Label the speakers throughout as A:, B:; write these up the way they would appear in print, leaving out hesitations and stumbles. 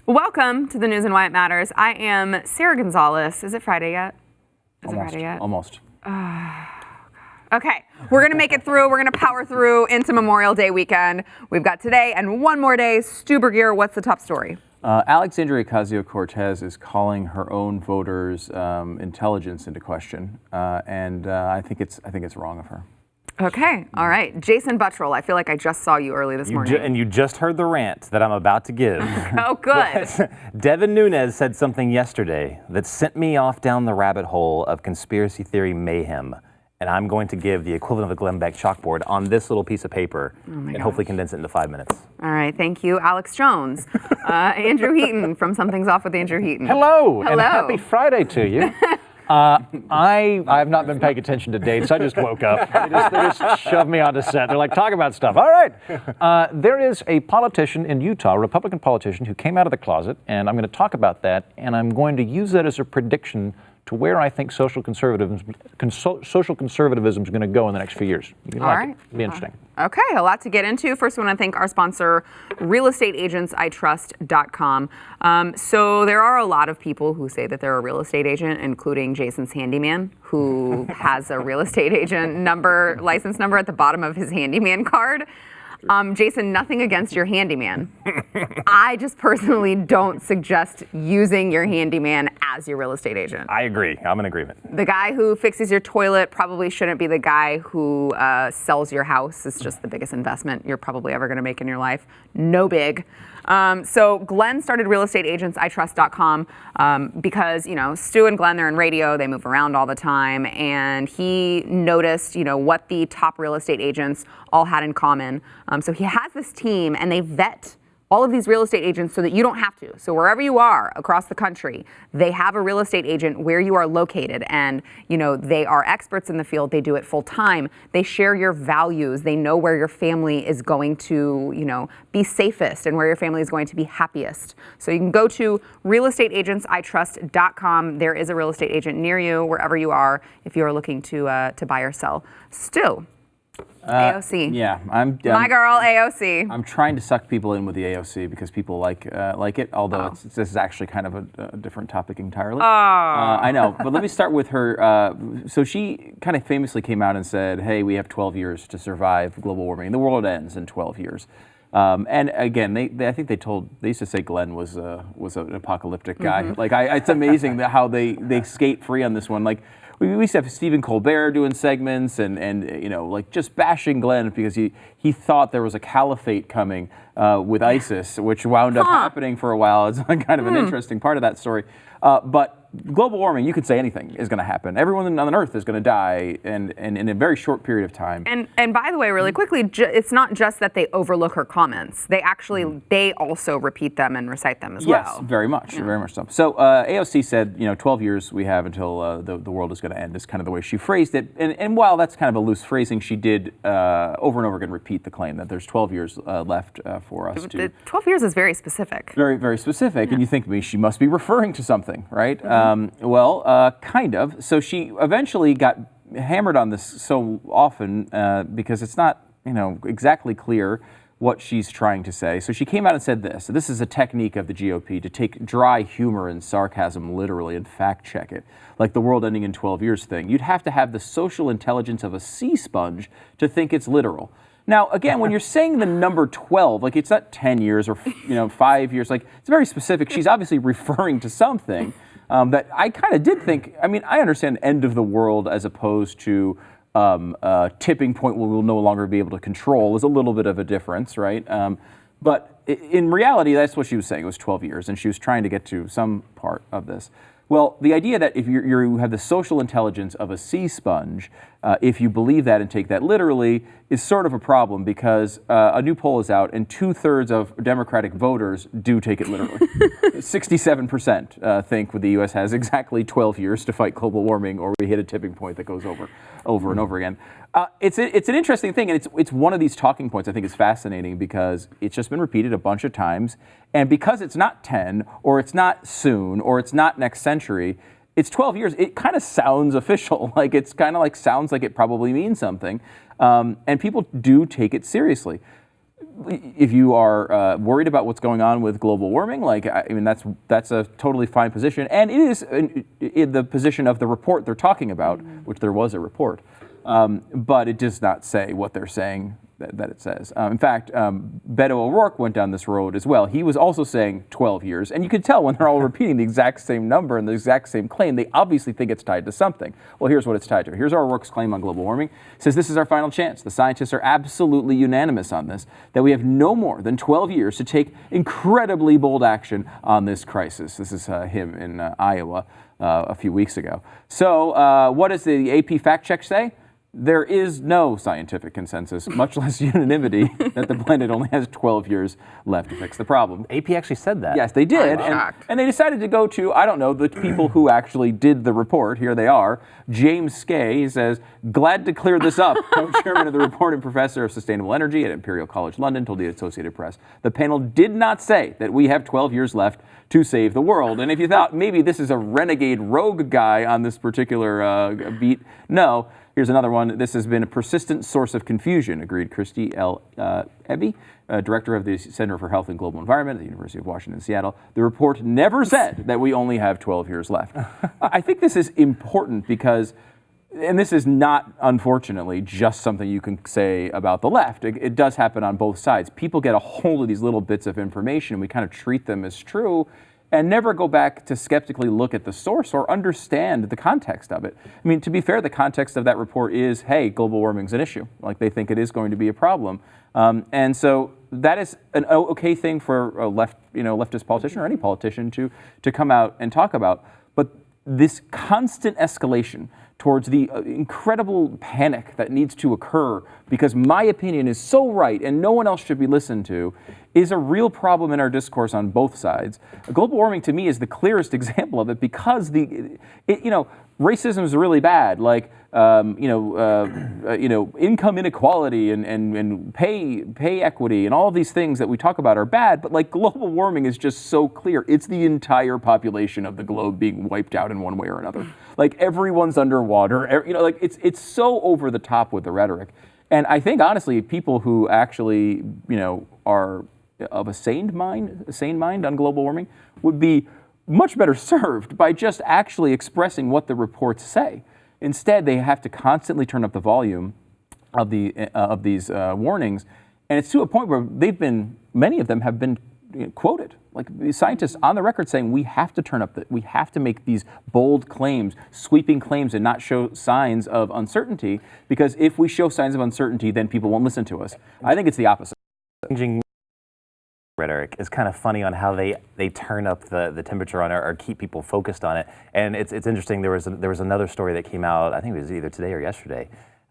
A: Welcome to the News and Why It Matters. I am Sarah Gonzalez. Is it Friday yet?
B: Almost.
A: Okay, we're going to make it through. We're going to power through into Memorial Day weekend. We've got today and one more day. Stu Bergier, what's the top story?
B: Alexandria Ocasio-Cortez is calling her own voters' intelligence into question, and I think it's wrong of her.
A: Okay, all right. Jason Buttrill, I feel like I just saw you early this morning.
C: And you just heard the rant that I'm about to give.
A: Oh, good.
C: Devin Nunes said something yesterday that sent me off down the rabbit hole of conspiracy theory mayhem. And I'm going to give the equivalent of a Glenn Beck chalkboard on this little piece of paper and hopefully condense it into 5 minutes.
A: All right, thank you, Alex Jones. Andrew Heaton from Something's Off with Andrew Heaton.
D: Hello, and happy Friday to you. I have not been paying attention to dates. I just woke up. They just shoved me onto set. They're like, talk about stuff. All right. There is a politician in Utah, a Republican politician, who came out of the closet, and I'm going to talk about that, and I'm going to use that as a prediction to where I think social conservatism is going to go in the next few years.
A: All right.
D: It'll be interesting.
A: Okay, a lot to get into. First, I want to thank our sponsor, realestateagentsitrust.com. So there are a lot of people who say that they're a real estate agent, including Jason's handyman, who has a real estate agent license number at the bottom of his handyman card. Jason, nothing against your handyman. I just personally don't suggest using your handyman as your real estate agent.
C: I agree. I'm in agreement.
A: The guy who fixes your toilet probably shouldn't be the guy who sells your house. It's just the biggest investment you're probably ever going to make in your life. No big. So Glenn started realestateagentsitrust.com because, Stu and Glenn, they're in radio, they move around all the time, and he noticed, what the top real estate agents all had in common. So he has this team, and they vet all of these real estate agents so that you don't have to. So wherever you are across the country, they have a real estate agent where you are located, and they are experts in the field. They do it full time. They share your values. They know where your family is going to, be safest and where your family is going to be happiest. So you can go to realestateagentsitrust.com. There is a real estate agent near you wherever you are if you are looking to buy or sell. Stu. AOC.
B: Yeah,
A: my girl, AOC.
B: I'm trying to suck people in with the AOC because people like it, although this is actually kind of a different topic entirely. I know, but let me start with her. So she kind of famously came out and said, hey, we have 12 years to survive global warming. The world ends in 12 years. And again, I think they used to say Glenn was an apocalyptic guy. Mm-hmm. It's amazing that how they skate free on this one. Like, we used to have Stephen Colbert doing segments and just bashing Glenn because he thought there was a caliphate coming with ISIS, which wound up happening for a while. It's kind of an interesting part of that story. But global warming, you could say anything is going to happen. Everyone on Earth is going to die, and in a very short period of time.
A: And by the way, really quickly, it's not just that they overlook her comments. They actually they also repeat them and recite them as well.
B: Yes, very much so. So AOC said, 12 years we have until the world is going to end. Is kind of the way she phrased it. And while that's kind of a loose phrasing, she did over and over again repeat the claim that there's 12 years left for us to.
A: 12 years is very specific.
B: Very, very specific. Yeah. And you think she must be referring to something, right? Kind of. So she eventually got hammered on this so often because it's not, exactly clear what she's trying to say. So she came out and said this. This is a technique of the GOP to take dry humor and sarcasm literally and fact check it, like the world ending in 12 years thing. You'd have to have the social intelligence of a sea sponge to think it's literal. Now, again, when you're saying the number 12, it's not 10 years or 5 years, it's very specific. She's obviously referring to something. That I kind of did think, I understand end of the world as opposed to tipping point where we'll no longer be able to control is a little bit of a difference, right? But in reality, that's what she was saying. It was 12 years, and she was trying to get to some part of this. Well, the idea that if you have the social intelligence of a sea sponge, if you believe that and take that literally, is sort of a problem because a new poll is out and 2/3 of Democratic voters do take it literally. 67% think the U.S. has exactly 12 years to fight global warming, or we hit a tipping point that goes over and over again. It's an interesting thing, and it's one of these talking points I think is fascinating because it's just been repeated a bunch of times, and because it's not 10, or it's not soon, or it's not next century, it's 12 years. It kind of sounds official, it's kind of sounds like it probably means something, and people do take it seriously. if you are worried about what's going on with global warming, that's a totally fine position, and it is in the position of the report they're talking about, which there was a report, but it does not say what they're saying that it says. In fact, Beto O'Rourke went down this road as well. He was also saying 12 years, and you can tell when they're all repeating the exact same number and the exact same claim, they obviously think it's tied to something. Well, here's what it's tied to. Here's O'Rourke's claim on global warming. It says this is our final chance. The scientists are absolutely unanimous on this, that we have no more than 12 years to take incredibly bold action on this crisis. This is him in Iowa a few weeks ago. So what does the AP fact check say? There is no scientific consensus, much less unanimity, that the planet only has 12 years left to fix the problem.
C: AP actually said that.
B: Yes, they did. And they decided to go to, I don't know, the people who actually did the report. Here they are. James Skay, he says, glad to clear this up. Co-chairman of the report and professor of sustainable energy at Imperial College London told the Associated Press. The panel did not say that we have 12 years left to save the world. And if you thought maybe this is a renegade rogue guy on this particular beat, no. Here's another one. This has been a persistent source of confusion, agreed Christy L. Ebby, director of the Center for Health and Global Environment at the University of Washington, Seattle. The report never said that we only have 12 years left. I think this is important because, and this is not, unfortunately, just something you can say about the left. It does happen on both sides. People get a hold of these little bits of information, and we kind of treat them as true, and never go back to skeptically look at the source or understand the context of it. I mean, to be fair, the context of that report is, hey, global warming's an issue. Like, they think it is going to be a problem. And so that is an okay thing for a leftist politician or any politician to come out and talk about. But this constant escalation towards the incredible panic that needs to occur because my opinion is so right and no one else should be listened to is a real problem in our discourse on both sides. Global warming to me is the clearest example of it because racism is really bad. Like income inequality and pay equity and all of these things that we talk about are bad. But like global warming is just so clear. It's the entire population of the globe being wiped out in one way or another. Like everyone's underwater. It's so over the top with the rhetoric. And I think honestly, people who actually are of a sane mind on global warming would be much better served by just actually expressing what the reports say. Instead, they have to constantly turn up the volume of these warnings, and it's to a point where many of them have been quoted, like the scientists on the record saying we have to turn up we have to make these bold claims, sweeping claims, and not show signs of uncertainty, because if we show signs of uncertainty, then people won't listen to us. I think it's the opposite.
C: Changing rhetoric is kind of funny on how they turn up the temperature on it or keep people focused on it. And it's interesting. There was another story that came out, I think it was either today or yesterday,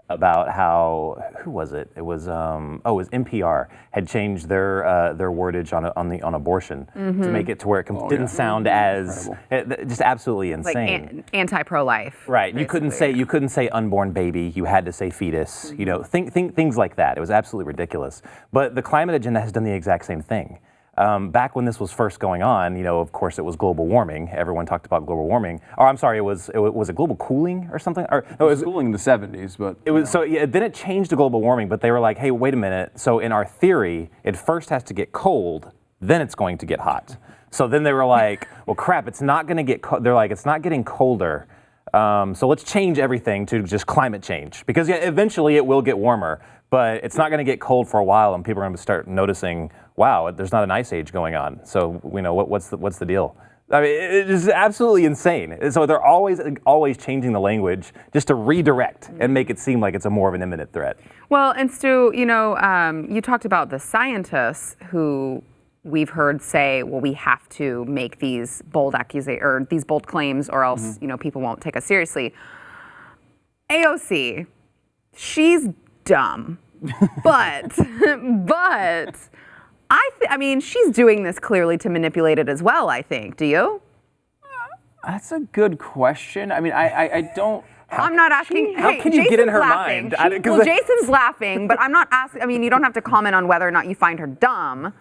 C: about how, who was it? It was it was NPR had changed their wordage on abortion to make it to where it didn't sound as just absolutely insane.
A: Like anti-pro-life.
C: Right.
A: Basically.
C: You couldn't say unborn baby. You had to say fetus. Things like that. It was absolutely ridiculous. But the climate agenda has done the exact same thing. Back when this was first going on, of course, it was global warming. Everyone talked about global warming. Or I'm sorry, was it global cooling or something? Or
B: no, it was cooling in the 70s, but
C: it was. So yeah, then it changed to global warming. But they were like, hey, wait a minute. So in our theory, it first has to get cold, then it's going to get hot. So then they were like, well, crap, it's not going to get. They're like, it's not getting colder. So let's change everything to just climate change, because eventually it will get warmer, but it's not going to get cold for a while, and people are going to start noticing, wow, there's not an ice age going on. So what's the deal? I mean, it is absolutely insane. So they're always changing the language just to redirect and make it seem like it's more of an imminent threat.
A: Well, and Stu, you talked about the scientists who we've heard say, well, we have to make these bold claims, or else people won't take us seriously. AOC, she's dumb, but I mean, she's doing this clearly to manipulate it as well, I think. Do you?
B: That's a good question. I mean, I don't.
A: I'm not asking.
C: How
A: hey,
C: can you get in her
A: laughing.
C: mind?
A: Well, Jason's laughing, but I'm not asking. I mean, you don't have to comment on whether or not you find her dumb,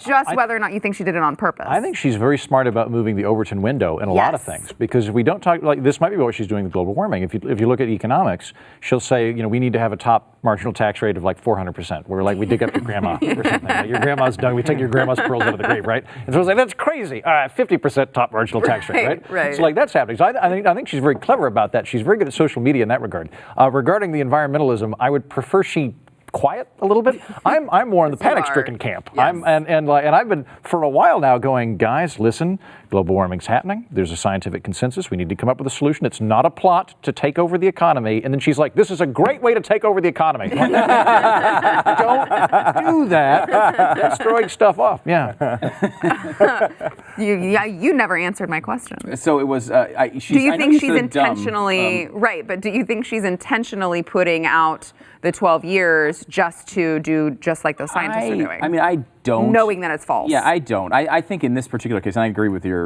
A: just whether or not you think she did it on purpose.
D: I think she's very smart about moving the Overton window in a lot of things, because if we don't talk, like this might be what she's doing with global warming. If you look at economics, she'll say, we need to have a top marginal tax rate of like 400%, where like we dig up your grandma or something. Like, your grandma's done, we take your grandma's pearls out of the grave, right? And so it's like, that's crazy. All right, 50% top marginal tax rate, right?
A: Right.
D: So like that's happening. So I think she's very clever about that. She's very good at social media in that regard. Regarding the environmentalism, I would prefer she quiet a little bit. I'm more in the panic-stricken camp.
A: Yes.
D: And I've been for a while now going, guys, listen, global warming's happening. There's a scientific consensus. We need to come up with a solution. It's not a plot to take over the economy. And then she's like, this is a great way to take over the economy. Don't do that. Destroying stuff off. Yeah.
A: You never answered my question.
B: So it was.
A: Do you think she's intentionally right? But do you think she's intentionally putting out the 12 years just to do just like those scientists are doing?
B: I mean, I don't.
A: Knowing that it's false.
B: Yeah, I don't. I think in this particular case, and I agree with your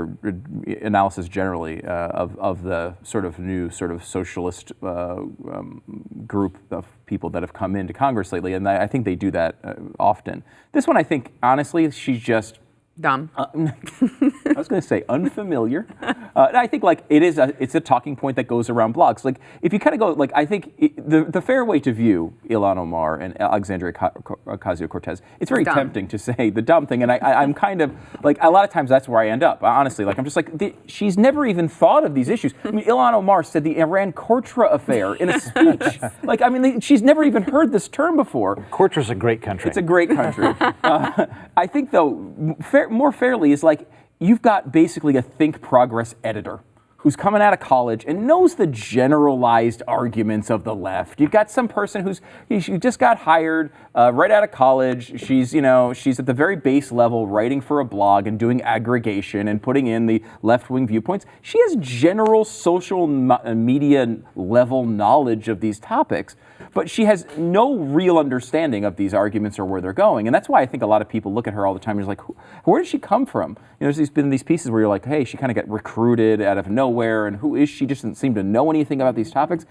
B: analysis generally of the sort of new sort of socialist group of people that have come into Congress lately, and I think they do that often. This one, I think, honestly, she's just
A: dumb.
B: I was going to say unfamiliar. I think like it's a talking point that goes around blogs. Like if you kind of go like I think the fair way to view Ilhan Omar and Alexandria Ocasio-Cortez, it's very tempting to say the dumb thing, and I'm kind of like a lot of times that's where I end up. Honestly, like I'm just like she's never even thought of these issues. I mean, Ilhan Omar said the Iran-Contra affair in a speech. Like I mean, she's never even heard this term before.
D: Contra's a great country.
B: It's a great country. I think though, more fairly is like you've got basically a think progress editor who's coming out of college and knows the generalized arguments of the left. You've got some person she just got hired right out of college. She's at the very base level writing for a blog and doing aggregation and putting in the left-wing viewpoints. She has general social media level knowledge of these topics, but she has no real understanding of these arguments or where they're going. And that's why I think a lot of people look at her all the time and are like, where did she come from? There's been these pieces where you're like, hey, she kind of got recruited out of nowhere, and who is she? Just doesn't seem to know anything about these topics.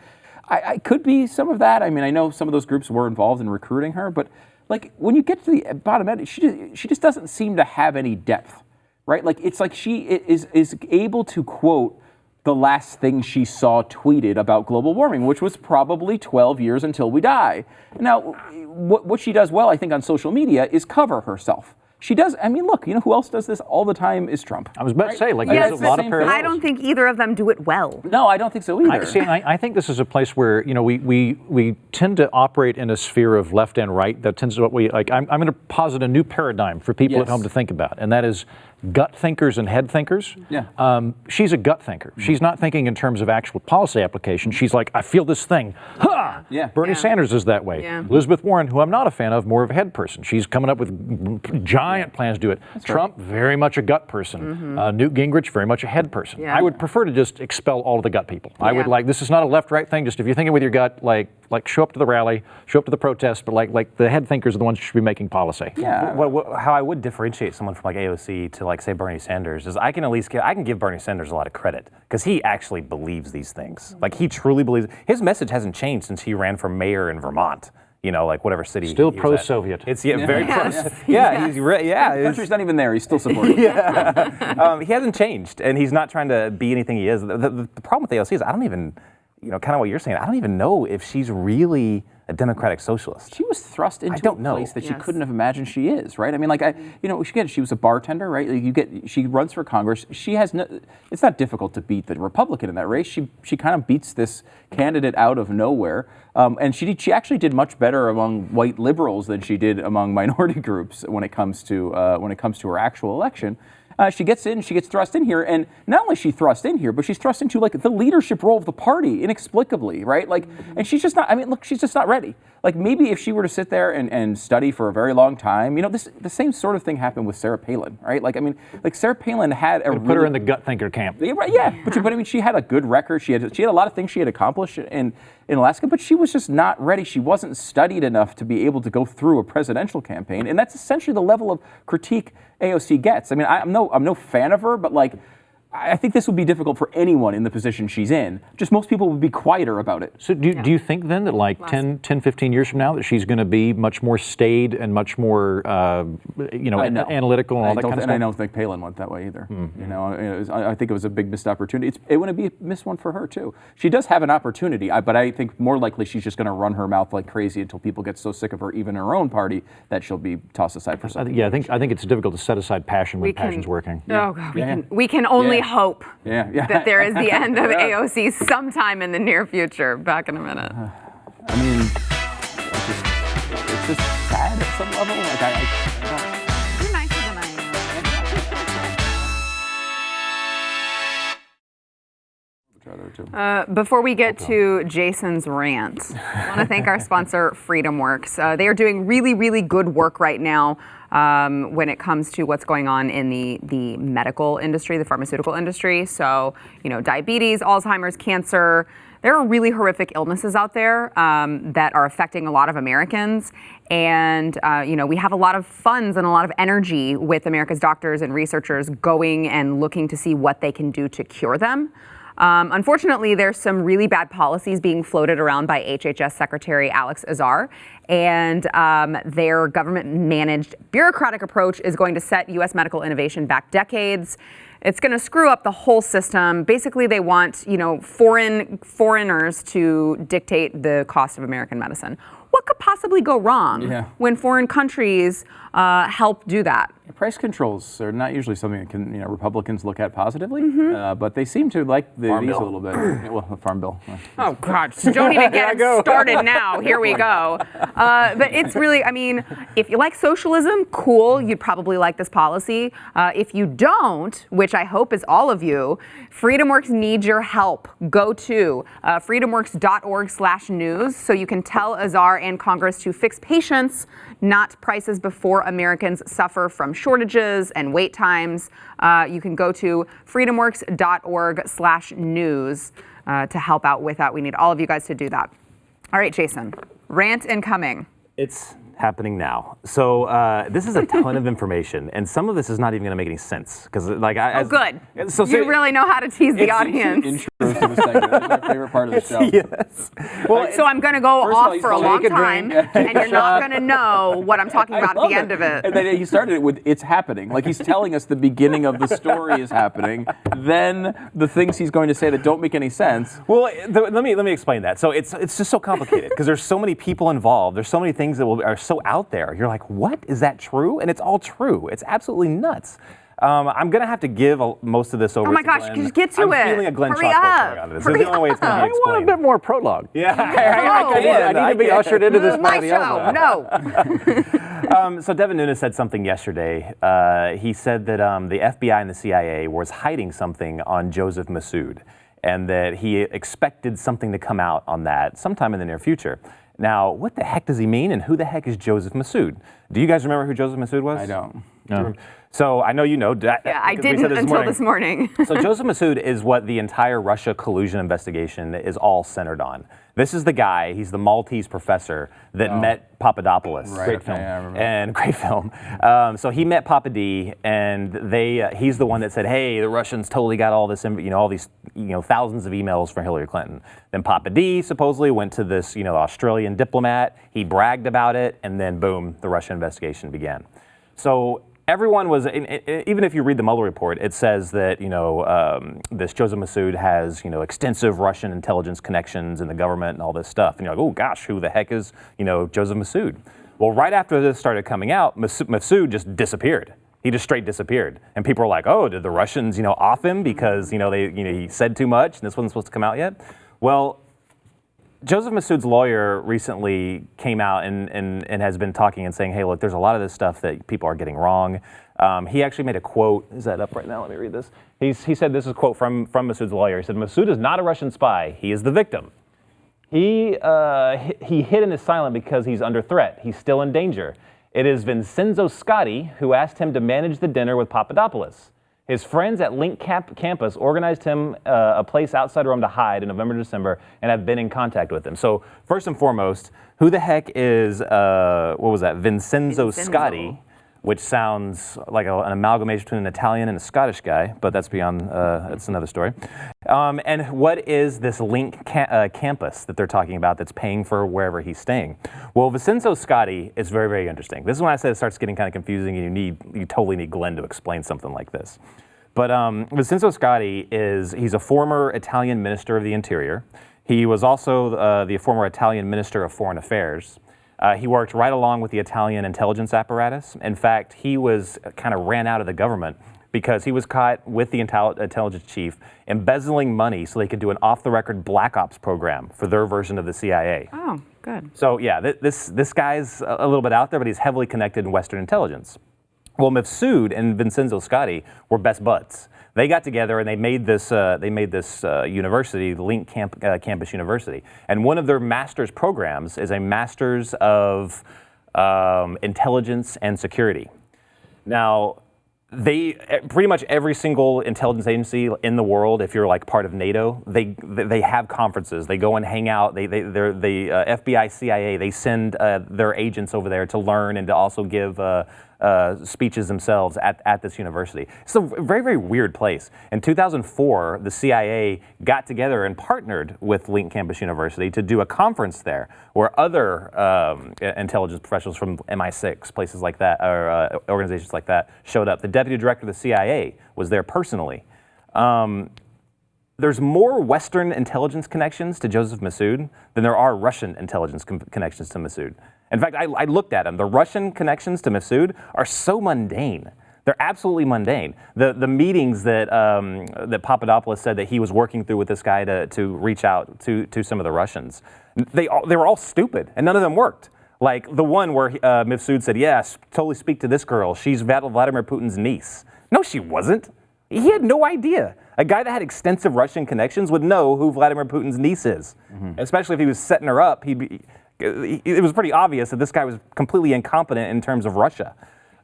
B: I could be some of that. I mean, I know some of those groups were involved in recruiting her, but like when you get to the bottom end, she just doesn't seem to have any depth, right? Like it's like she is able to quote the last thing she saw tweeted about global warming, which was probably 12 years until we die. Now, what she does well, I think, on social media is cover herself. She does. I mean, look, who else does this all the time is Trump.
D: I was about to say, like,
A: yes,
D: there's a lot of parallels.
A: I don't think either of them do it well.
B: No, I don't think so either.
D: I think this is a place where, we tend to operate in a sphere of left and right. That tends to what we like. I'm going to posit a new paradigm for people at home to think about, and that is gut thinkers and head thinkers.
B: Yeah.
D: She's a gut thinker. She's not thinking in terms of actual policy application. She's like, I feel this thing. Ha!
B: Yeah.
D: Bernie Sanders is that way.
A: Yeah.
D: Elizabeth Warren, who I'm not a fan of, more of a head person. She's coming up with giant plans to do it.
B: That's
D: Trump, very much a gut person. Newt Gingrich, very much a head person.
A: Yeah.
D: I would prefer to just expel all of the gut people. I would like, this is not a left-right thing. Just if you're thinking with your gut, like show up to the rally, show up to the protest, but like the head thinkers are the ones who should be making policy.
B: Yeah.
C: How I would differentiate someone from like AOC to like say Bernie Sanders is I can give Bernie Sanders a lot of credit because he actually believes these things. Like he truly believes. His message hasn't changed since he ran for mayor in Vermont. Like whatever city.
D: Still
C: he was
D: pro-Soviet.
C: It's very pro. Yeah, he's
B: The country's not even there. He's still supporting.
C: He hasn't changed, and he's not trying to be anything he is. The problem with AOC is I don't even, kind of what you're saying. I don't even know if she's really a democratic socialist.
B: She was thrust into a place that she couldn't have imagined she is, right? I mean, like, she was a bartender, right? Like she runs for Congress. She has it's not difficult to beat the Republican in that race. She kind of beats this candidate out of nowhere. And she actually did much better among white liberals than she did among minority groups when it comes to her actual election. She gets thrust in here, and not only is she thrust in here, but she's thrust into like the leadership role of the party inexplicably, right? Like, and she's just not. I mean, look, she's just not ready. Like maybe if she were to sit there and study for a very long time, the same sort of thing happened with Sarah Palin, right? Like, I mean, like Sarah Palin had
D: put her in the gut thinker camp.
B: Yeah, right, yeah. But I mean, she had a good record. She had a lot of things she had accomplished in Alaska, but she was just not ready. She wasn't studied enough to be able to go through a presidential campaign, and that's essentially the level of critique AOC gets. I mean, I'm no fan of her, but like, I think this would be difficult for anyone in the position she's in. Just most people would be quieter about it.
D: So do you think then that like 10, 15 years from now that she's going to be much more staid and much more, analytical and all that kind of stuff?
B: And I don't think Palin went that way either. You know, I think it was a big missed opportunity. It would be a missed one for her too. She does have an opportunity, but I think more likely she's just going to run her mouth like crazy until people get so sick of her, even in her own party, that she'll be tossed aside for something.
D: I think it's difficult to set aside passion when passion's working.
A: Oh God, we can only hope that there is the end of AOC sometime in the near future. Back in a minute.
B: I mean, it's just sad at some level. Like I don't.
A: You're nicer than I am. Before we get to Jason's rant, I want to thank our sponsor, FreedomWorks. They are doing really, really good work right now when it comes to what's going on in the medical industry, the pharmaceutical industry. So, diabetes, Alzheimer's, cancer. There are really horrific illnesses out there that are affecting a lot of Americans. And, we have a lot of funds and a lot of energy with America's doctors and researchers going and looking to see what they can do to cure them. Unfortunately, there's some really bad policies being floated around by HHS Secretary Alex Azar, and their government-managed bureaucratic approach is going to set U.S. medical innovation back decades. It's going to screw up the whole system. Basically, they want, foreigners to dictate the cost of American medicine. What could possibly go wrong when foreign countries help do that?
B: Price controls are not usually something that Republicans look at positively, but they seem to like these a little bit. Well, the Farm Bill.
A: Oh, God. Don't even get started now. Here we go. But it's really, if you like socialism, cool. You'd probably like this policy. If you don't, which I hope is all of you, FreedomWorks needs your help. Go to freedomworks.org/news so you can tell Azar and Congress to fix patients, not prices, before Americans suffer from shortages and wait times. You can go to freedomworks.org/news to help out with that. We need all of you guys to do that. All right, Jason, rant incoming.
C: It's happening now. So this is a ton of information, and some of this is not even going to make any sense because,
A: good. So you really know how to tease the audience.
B: Intros to the segment. That's my favorite part of the show.
C: Yes.
A: Well, so I'm going to go off for a long time, and you're not going to know what I'm talking about at the end of it.
B: And then he started it with "it's happening," like he's telling us the beginning of the story is happening. Then the things he's going to say that don't make any sense.
C: Well, let me explain that. So it's just so complicated because there's so many people involved. There's so many things that are so out there. You're like, what? Is that true? And it's all true. It's absolutely nuts. I'm going to have to give most of this over to Glenn.
A: Oh my gosh, just get to it.
C: I'm feeling a Glenn
A: Hurry
C: Chalkboard coming out of this. This is the only way it's going to be explained.
D: I want a bit more prologue.
C: Yeah,
D: I need to be ushered into this by the
A: show. No.
C: So Devin Nunes said something yesterday. He said that the FBI and the CIA was hiding something on Joseph Massoud, and that he expected something to come out on that sometime in the near future. Now, what the heck does he mean, and who the heck is Joseph Massoud? Do you guys remember who Joseph Massoud was?
B: I don't.
C: No. So I know you know.
A: Yeah, I didn't until this morning.
C: So Joseph Massoud is what the entire Russia collusion investigation is all centered on. This is the guy, he's the Maltese professor that met Papadopoulos.
B: Right.
C: Great film.
B: Yeah, I remember.
C: And great film. So he met Papa D, and he's the one that said, hey, the Russians totally got all this, all these, thousands of emails from Hillary Clinton. Then Papa D supposedly went to this, Australian diplomat. He bragged about it, and then boom, the Russia investigation began. So everyone was, even if you read the Mueller report, it says that, this Joseph Massoud has, extensive Russian intelligence connections in the government and all this stuff. And you're like, oh gosh, who the heck is, Joseph Massoud? Well, right after this started coming out, Massoud just disappeared. He just straight disappeared. And people were like, oh, did the Russians, off him because, he said too much and this wasn't supposed to come out yet? Well, Joseph Massoud's lawyer recently came out and has been talking and saying, hey, look, there's a lot of this stuff that people are getting wrong. He actually made a quote. Is that up right now? Let me read this. He said, this is a quote from Massoud's lawyer. He said, Massoud is not a Russian spy. He is the victim. He hid and is silent because he's under threat. He's still in danger. It is Vincenzo Scotti who asked him to manage the dinner with Papadopoulos. His friends at Link Campus organized him a place outside Rome to hide in November, December, and have been in contact with him. So first and foremost, who the heck is, Vincenzo Scotti? which sounds like an amalgamation between an Italian and a Scottish guy, but that's beyond, that's another story. And what is this link campus that they're talking about that's paying for wherever he's staying? Well, Vincenzo Scotti is very, very interesting. This is when I said it starts getting kind of confusing and you totally need Glenn to explain something like this. But Vincenzo Scotti he's a former Italian Minister of the Interior. He was also the former Italian Minister of Foreign Affairs. He worked right along with the Italian intelligence apparatus. In fact, he kind of ran out of the government because he was caught with the intelligence chief embezzling money so they could do an off-the-record black ops program for their version of the CIA.
A: Oh, good.
C: So yeah, this guy's a little bit out there, but he's heavily connected in Western intelligence. Well, Mifsud and Vincenzo Scotti were best buds. They got together and they made this university, the Link Campus University. And one of their master's programs is a master's of intelligence and security. Now, pretty much every single intelligence agency in the world, if you're like part of NATO, they have conferences. They go and hang out. The FBI, CIA, they send their agents over there to learn and to also give speeches themselves at this university. It's a very, very weird place. In 2004, the CIA got together and partnered with Link Campus University to do a conference there where other intelligence professionals from MI6, places like that, or organizations like that, showed up. The deputy director of the CIA was there personally. There's more Western intelligence connections to Joseph Mifsud than there are Russian intelligence connections to Mifsud. In fact, I looked at them. The Russian connections to Mifsud are so mundane. They're absolutely mundane. The meetings that Papadopoulos said that he was working through with this guy to reach out to some of the Russians, they were all stupid, and none of them worked. Like the one where Mifsud said, yes, totally speak to this girl. She's Vladimir Putin's niece. No, she wasn't. He had no idea. A guy that had extensive Russian connections would know who Vladimir Putin's niece is, especially if he was setting her up. It was pretty obvious that this guy was completely incompetent in terms of Russia.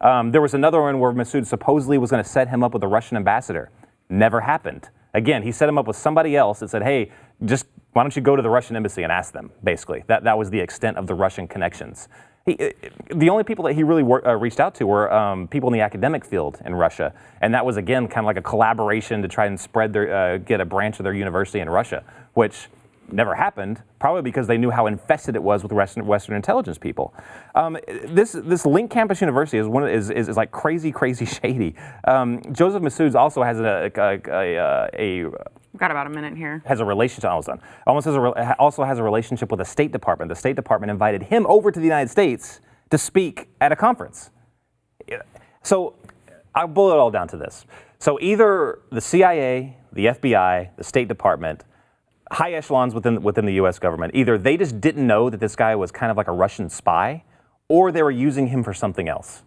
C: There was another one where Mifsud supposedly was going to set him up with a Russian ambassador. Never happened. Again, he set him up with somebody else that said, hey, just why don't you go to the Russian embassy and ask them, basically. That was the extent of the Russian connections. The only people that he really reached out to were people in the academic field in Russia. And that was, again, kind of like a collaboration to try and get a branch of their university in Russia, which never happened, probably because they knew how infested it was with Western intelligence people. This Link Campus University is like crazy shady. Joseph Mifsud also has
A: We've got about a minute here.
C: Has a relationship. Almost done. Also has a relationship with the State Department. The State Department invited him over to the United States to speak at a conference. So I'll boil it all down to this. So either the CIA, the FBI, the State Department, high echelons within the U.S. government, either they just didn't know that this guy was kind of like a Russian spy, or they were using him for something else.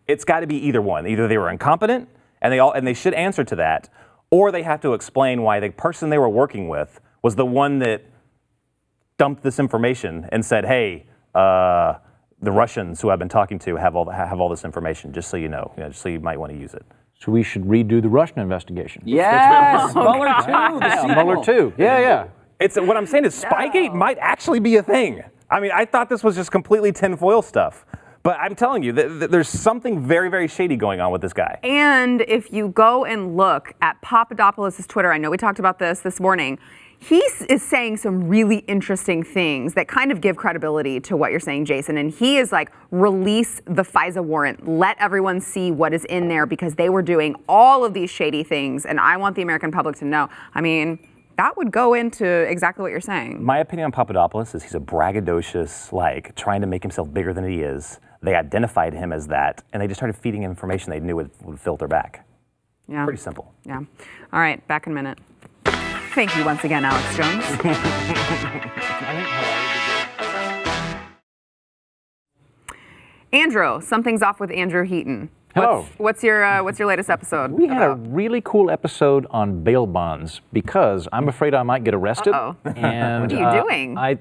C: It's got to be either one. Either they were incompetent, and they should answer to that, or they have to explain why the person they were working with was the one that dumped this information and said, hey, the Russians who I've been talking to have all this information, just so you know, just so you might want to use it.
D: So we should redo the Russian investigation.
B: Yes, Mueller 2, the sequel.
D: Mueller 2, yeah.
C: What I'm saying is Spygate might actually be a thing. I mean, I thought this was just completely tinfoil stuff. But I'm telling you, there's something very, very shady going on with this guy.
A: And if you go and look at Papadopoulos' Twitter, I know we talked about this morning, he is saying some really interesting things that kind of give credibility to what you're saying, Jason. And he is like, release the FISA warrant. Let everyone see what is in there because they were doing all of these shady things. And I want the American public to know. I mean, that would go into exactly what you're saying.
C: My opinion on Papadopoulos is he's a braggadocious, like, trying to make himself bigger than he is. They identified him as that, and they just started feeding him information they knew would filter back.
A: Yeah.
C: Pretty simple.
A: Yeah. All right, back in a minute. Thank you once again, Alex Jones. Andrew, something's off with Andrew Heaton.
D: Hello.
A: What's your latest episode?
D: We had a really cool episode on bail bonds because I'm afraid I might get arrested. And
A: what are you doing?
D: A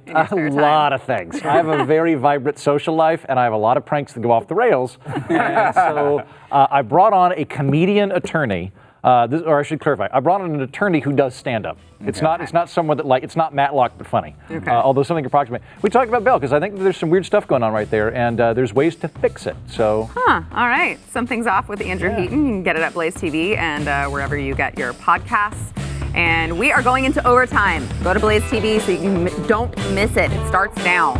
D: lot of things. I have a very vibrant social life, and I have a lot of pranks that go off the rails. And so I brought on a comedian attorney Or I should clarify. I brought on an attorney who does stand-up. It's not someone that it's not Matlock but funny.
A: Okay.
D: Although something approximate. We talked about bail because I think there's some weird stuff going on right there, and there's ways to fix it. So.
A: All right. Something's off with Andrew Heaton. You can get it at Blaze TV and wherever you get your podcasts. And we are going into overtime. Go to Blaze TV so you don't miss it. It starts now.